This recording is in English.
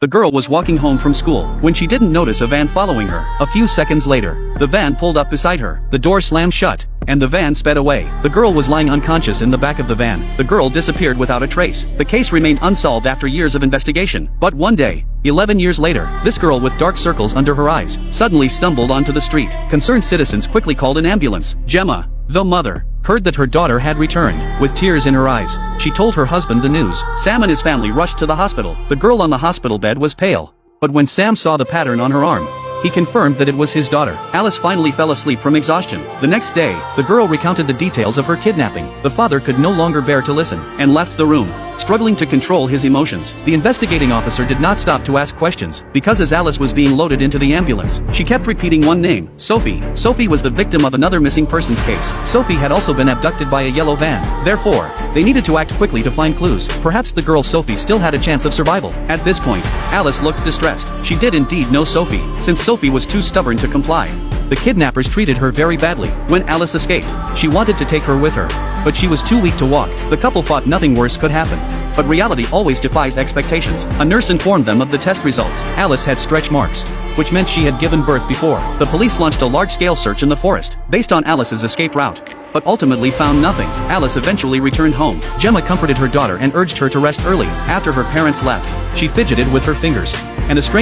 The girl was walking home from school when she didn't notice a van following her. A few seconds later, the van pulled up beside her. The door slammed shut, and the van sped away. The girl was lying unconscious in the back of the van. The girl disappeared without a trace. The case remained unsolved after years of investigation. But one day, 11 years later, this girl with dark circles under her eyes suddenly stumbled onto the street. Concerned citizens quickly called an ambulance. Gemma, the mother, heard that her daughter had returned. With tears in her eyes, she told her husband the news. Sam and his family rushed to the hospital. The girl on the hospital bed was pale. But when Sam saw the pattern on her arm, he confirmed that it was his daughter. Alice finally fell asleep from exhaustion. The next day, the girl recounted the details of her kidnapping. The father could no longer bear to listen, and left the room, struggling to control his emotions. The investigating officer did not stop to ask questions, because as Alice was being loaded into the ambulance, she kept repeating one name: Sophie. Sophie was the victim of another missing persons case. Sophie had also been abducted by a yellow van. Therefore, they needed to act quickly to find clues. Perhaps the girl Sophie still had a chance of survival. At this point, Alice looked distressed. She did indeed know Sophie, since Sophie was too stubborn to comply. The kidnappers treated her very badly. When Alice escaped, she wanted to take her with her, but she was too weak to walk. The couple thought nothing worse could happen. But reality always defies expectations. A nurse informed them of the test results. Alice had stretch marks, which meant she had given birth before. The police launched a large-scale search in the forest, based on Alice's escape route, but ultimately found nothing. Alice eventually returned home. Gemma comforted her daughter and urged her to rest early. After her parents left, she fidgeted with her fingers, and a strange